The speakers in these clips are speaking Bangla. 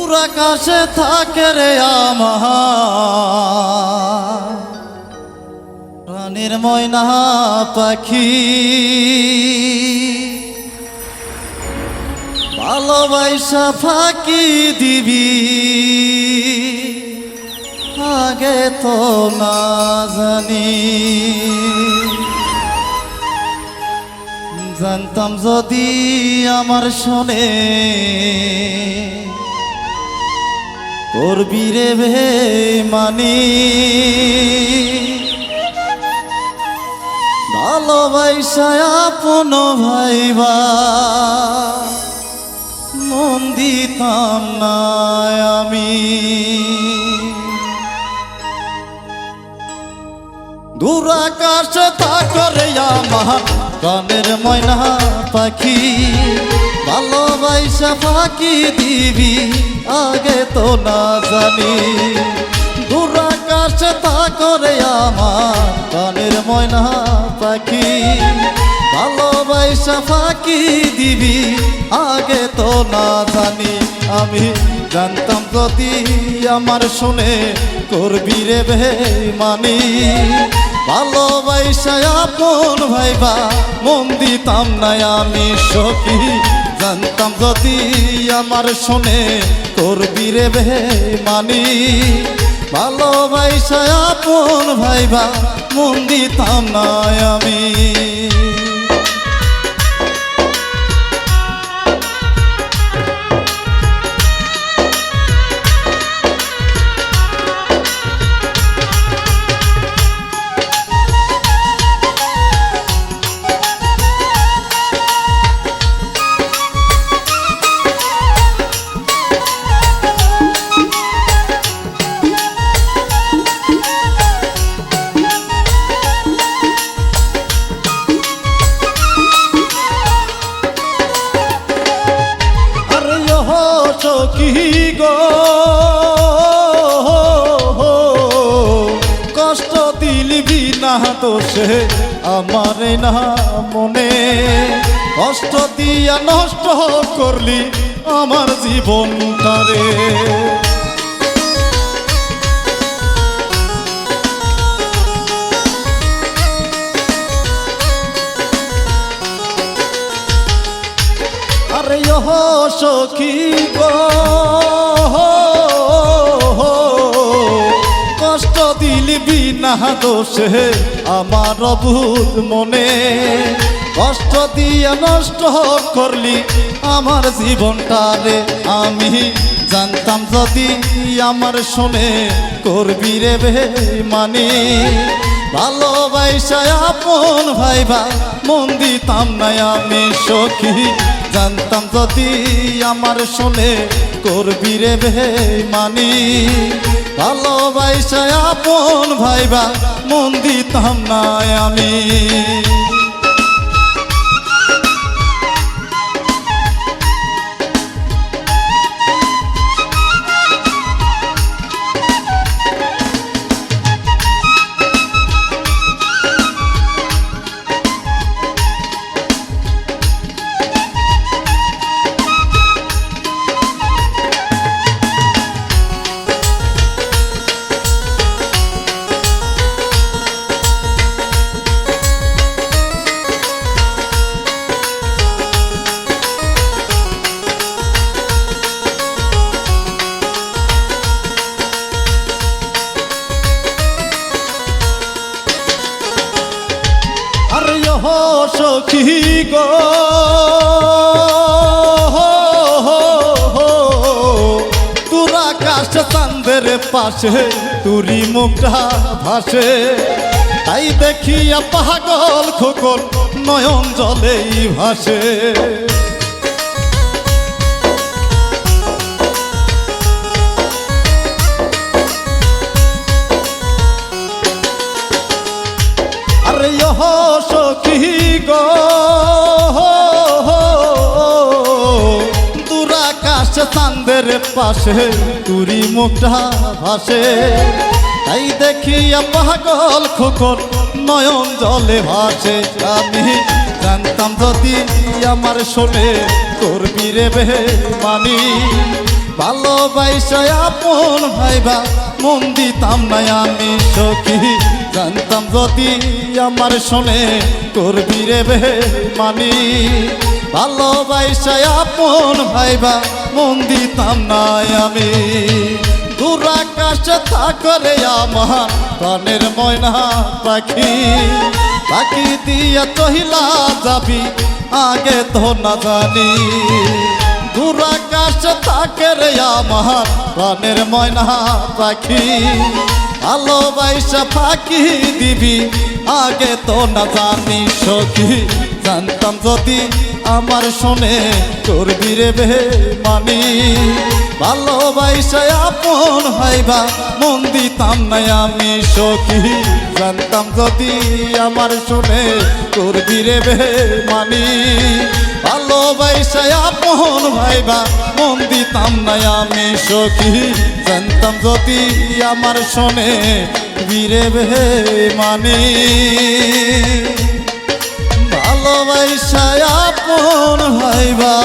দূর আকাশে থাকে রে আমার প্রাণের ময়না পাখি, ভালোবাসা ফাঁকি দিবি আগে তো না জানি। জানতাম যদি আমার শোনে করবি রে বেমানি, ভালোবাসা আপন ভাইবা মন দিতাম না আমি। দূর আকাশে থাকে রে আমার প্রাণের ময়না পাখি, ভালোবাসা ফাঁকি দিবি আগে তো না জানি। দূর আকাশে থাকে রে আমার প্রাণের ময়না পাখি, ভালোবাসা ফাঁকি দিবি আগে তো না জানি। আমি জানতাম যদি আমার শুনে করবি রে বেমানি, ভালোবাসা আপন ভাইবা মন দিতাম না আমি সখী। জানতাম যদি আমার শুনে করবি রে বেমানি, ভালোবাসা আপন ভাইবা মন দিতাম না আমি। কি গো কষ্ট দিলবি না দোষে আমার না মনে, কষ্ট দিয়া নষ্ট করলি আমার জীবনটারে। আরে সখী গো কষ্ট দিলবি না দোষে আমার অবুধ মনে, কষ্ট দিয়া নষ্ট করলি আমার জীবনটারে। আমি জানতাম যদি আমার শুনে করবি রে বেমানি, ভালোবাসা আপন ভাইবা মন দিতাম না আমি সখী। জানতাম যদি আমার শুনে করবি রে বেমানি, ভালোবাসা আপন ভাইবা মন দিতাম না আমি। সখী গো তোর আকাশ চাঁদের পাশে তুরি মুখটা ভাসে, তাই দেখিয়া পাগল খোকন নয়ন জলেই ভাসে। আরে সখী গো দূর আকাশ চাঁদের পাশে তুরি মুখটা ভাসে, তাই দেখিয়া পাগল খোকন নয়ন জলে ভাসে। আমি জানতাম যদি আমার শোনে করবি রে বেমানি, ভালোবাসা আপন ভাইবা মন দিতাম না আমি সখী জানতাম যদি আমার শোনে করবি রে বেমানি ভালোবাসা আপন ভাইবা মন দিতাম না আমি দূর আকাশে থাকরে আমার প্রাণের ময়না পাখি পাখি দিয়া চহিলা যাবি আগে তো না জানি দূর আকাশে থাকে রে আমার প্রাণের ময়না পাখি ভালোবাসা ফাঁকি দিবি আগে তো না জানি সখী জানতাম যদি আমার শোনে করবি রে বেমানি ভালোবাসা আপন ভাইবা মন দিতাম না আমি সখী জানতাম যদি আমার শোনে করবি রে বেমানি ভালোবাসা আপন ভাইবা মন দিতাম না আমি সখী জানতাম যদি আমার শোনে বীরে বেমানি ভালোবাসা আপন ভাইবা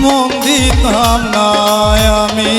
মন দিতাম না আমি